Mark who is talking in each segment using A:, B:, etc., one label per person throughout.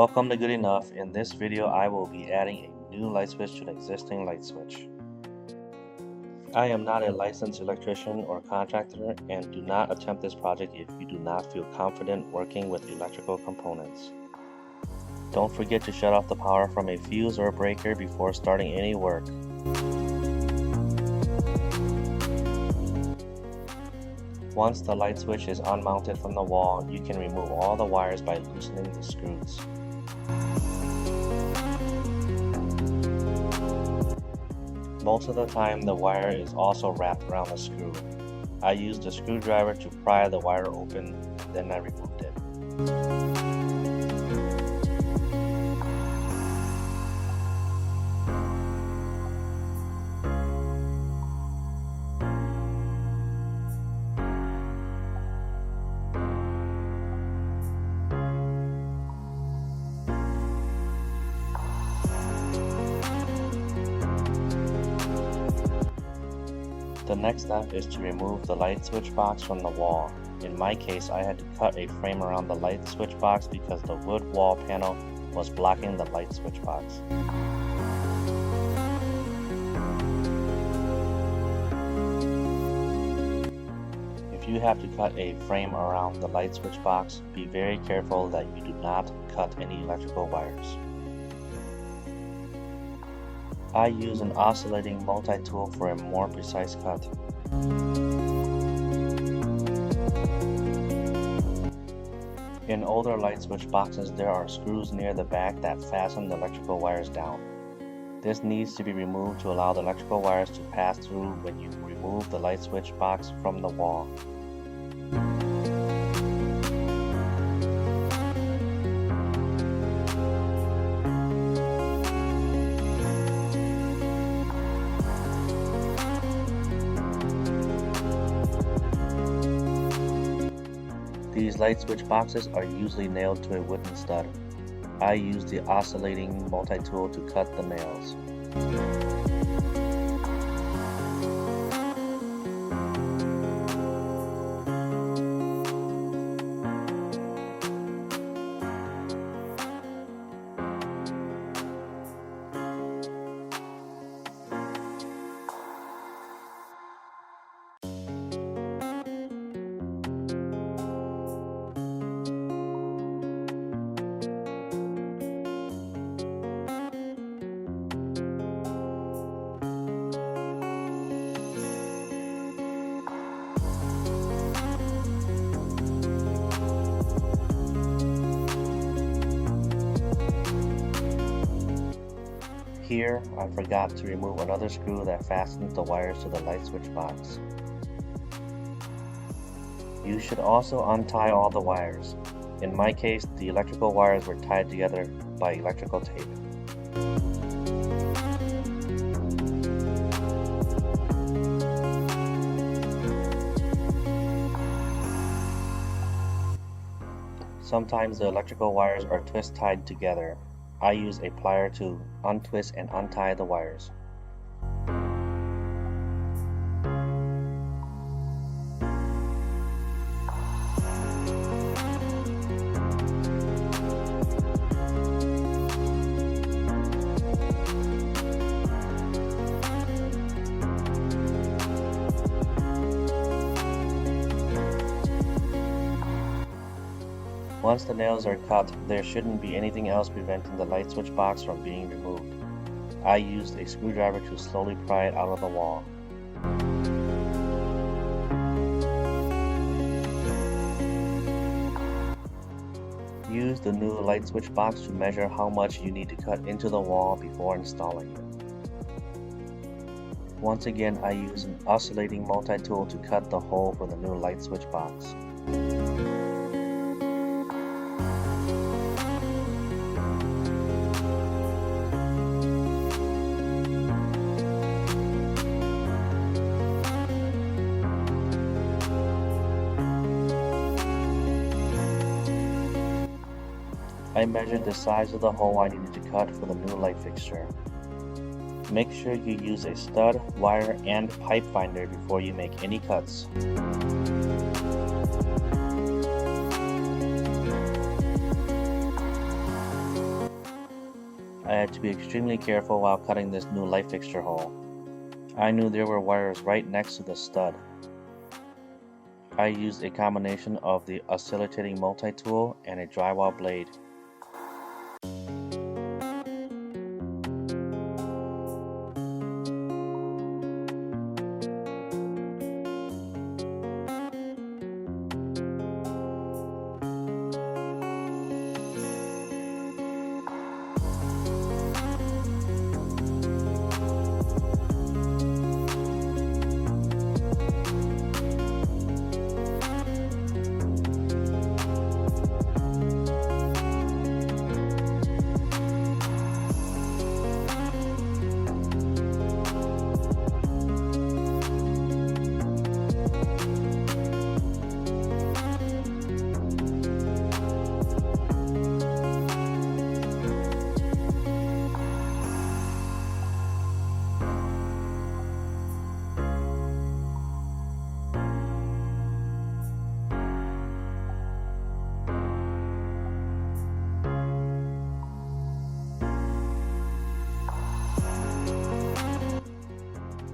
A: Welcome to Good Enough. In this video, I will be adding a new light switch to an existing light switch. I am not a licensed electrician or contractor, and do not attempt this project if you do not feel confident working with electrical components. Don't forget to shut off the power from a fuse or breaker before starting any work. Once the light switch is unmounted from the wall, you can remove all the wires by loosening the screws. Most of the time, the wire is also wrapped around the screw. I used a screwdriver to pry the wire open, and then I removed it. The next step is to remove the light switch box from the wall. In my case, I had to cut a frame around the light switch box because the wood wall panel was blocking the light switch box. If you have to cut a frame around the light switch box, be very careful that you do not cut any electrical wires. I use an oscillating multi-tool for a more precise cut. In older light switch boxes, there are screws near the back that fasten the electrical wires down. This needs to be removed to allow the electrical wires to pass through when you remove the light switch box from the wall. These light switch boxes are usually nailed to a wooden stud. I use the oscillating multi-tool to cut the nails. Here, I forgot to remove another screw that fastens the wires to the light switch box. You should also untie all the wires. In my case, the electrical wires were tied together by electrical tape. Sometimes the electrical wires are twist-tied together. I use a plier to untwist and untie the wires. Once the nails are cut, there shouldn't be anything else preventing the light switch box from being removed. I used a screwdriver to slowly pry it out of the wall. Use the new light switch box to measure how much you need to cut into the wall before installing it. Once again, I use an oscillating multi-tool to cut the hole for the new light switch box. I measured the size of the hole I needed to cut for the new light fixture. Make sure you use a stud, wire, and pipe finder before you make any cuts. I had to be extremely careful while cutting this new light fixture hole. I knew there were wires right next to the stud. I used a combination of the oscillating multi-tool and a drywall blade.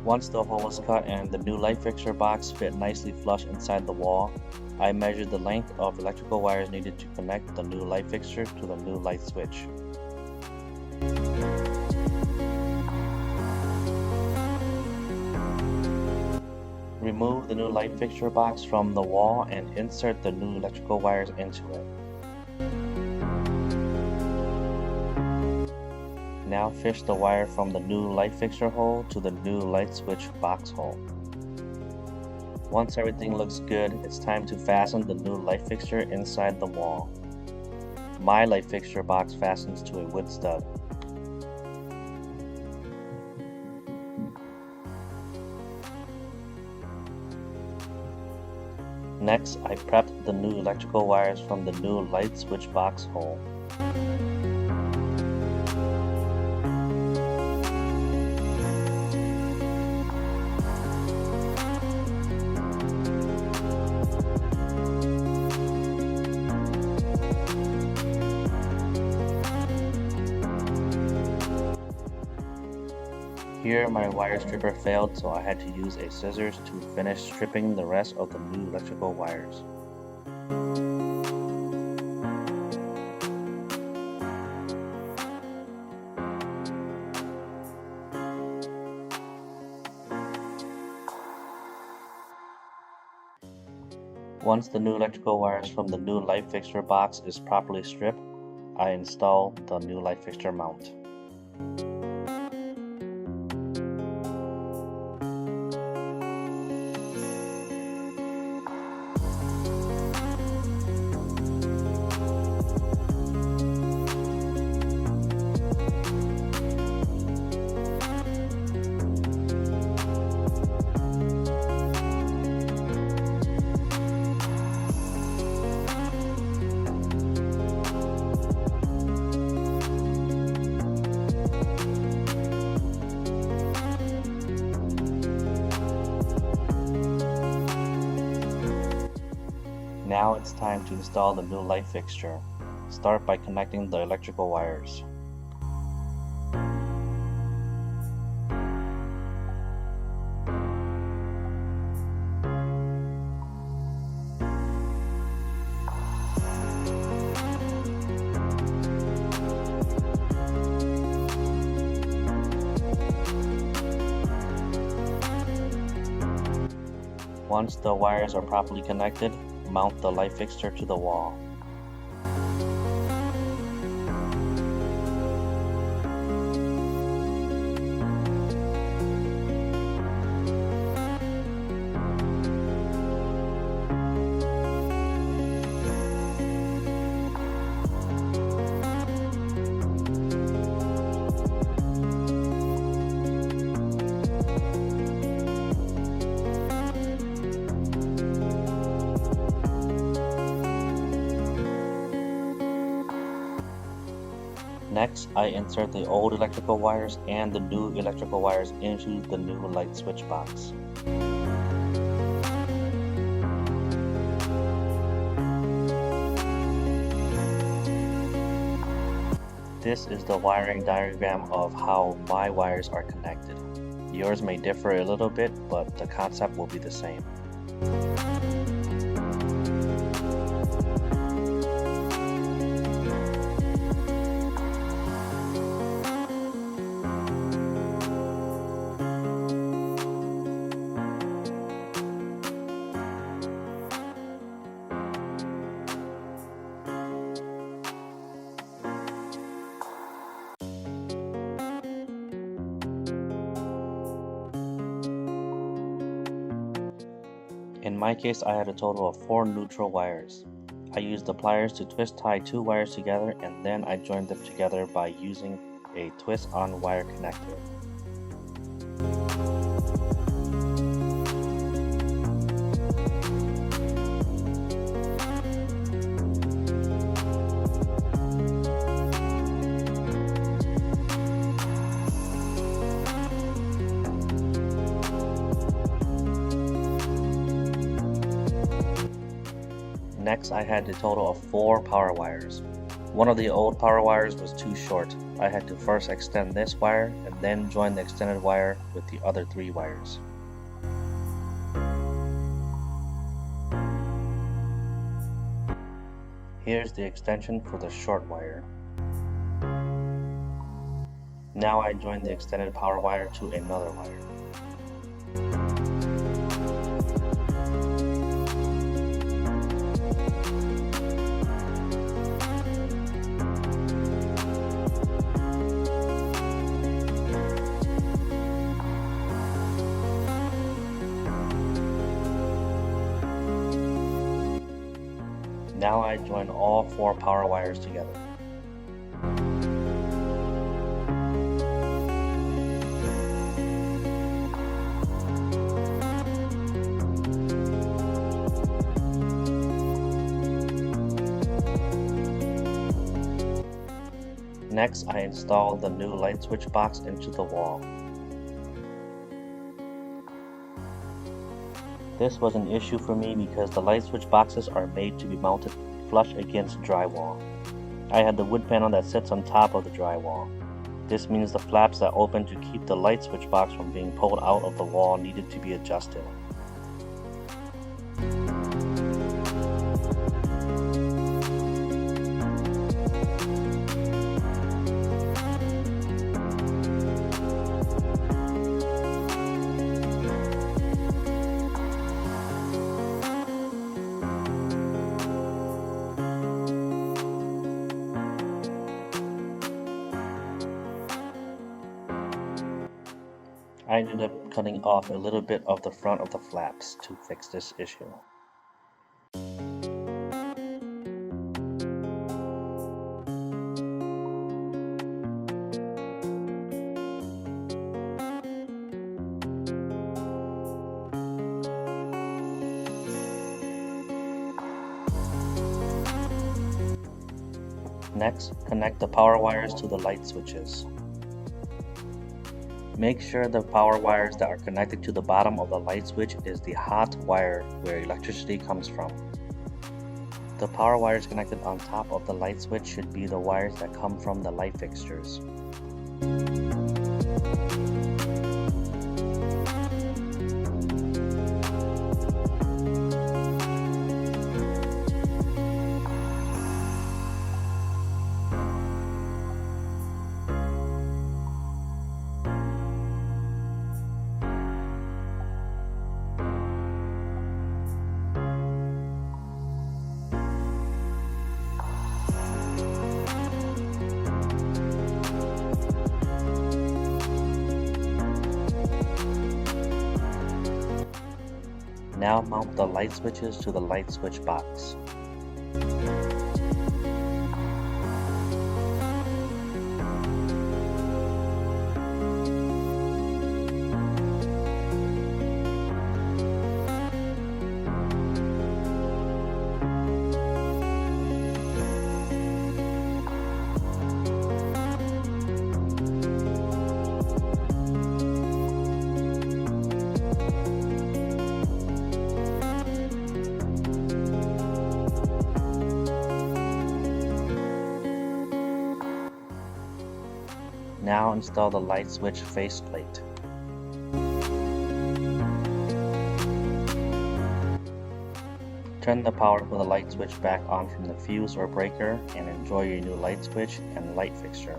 A: Once the hole was cut and the new light fixture box fit nicely flush inside the wall, I measured the length of electrical wires needed to connect the new light fixture to the new light switch. Remove the new light fixture box from the wall and insert the new electrical wires into it. Now fish the wire from the new light fixture hole to the new light switch box hole. Once everything looks good, it's time to fasten the new light fixture inside the wall. My light fixture box fastens to a wood stud. Next, I prepped the new electrical wires from the new light switch box hole. Here my wire stripper failed, so I had to use a scissors to finish stripping the rest of the new electrical wires. Once the new electrical wires from the new light fixture box is properly stripped, I install the new light fixture mount. Now it's time to install the new light fixture. Start by connecting the electrical wires. Once the wires are properly connected, mount the light fixture to the wall. Next, I insert the old electrical wires and the new electrical wires into the new light switch box. This is the wiring diagram of how my wires are connected. Yours may differ a little bit, but the concept will be the same. In my case, I had a total of 4 neutral wires. I used the pliers to twist tie 2 wires together, and then I joined them together by using a twist-on wire connector. Next, I had a total of 4 power wires. One of the old power wires was too short. I had to first extend this wire and then join the extended wire with the other 3 wires. Here's the extension for the short wire. Now I join the extended power wire to another wire. Now I join all 4 power wires together. Next, I installed the new light switch box into the wall. This was an issue for me because the light switch boxes are made to be mounted flush against drywall. I had the wood panel that sits on top of the drywall. This means the flaps that open to keep the light switch box from being pulled out of the wall needed to be adjusted. I ended up cutting off a little bit of the front of the flaps to fix this issue. Next, connect the power wires to the light switches. Make sure the power wires that are connected to the bottom of the light switch is the hot wire where electricity comes from. The power wires connected on top of the light switch should be the wires that come from the light fixtures. Now mount the light switches to the light switch box. Now install the light switch faceplate. Turn the power for the light switch back on from the fuse or breaker and enjoy your new light switch and light fixture.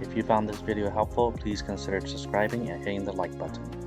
A: If you found this video helpful, please consider subscribing and hitting the like button.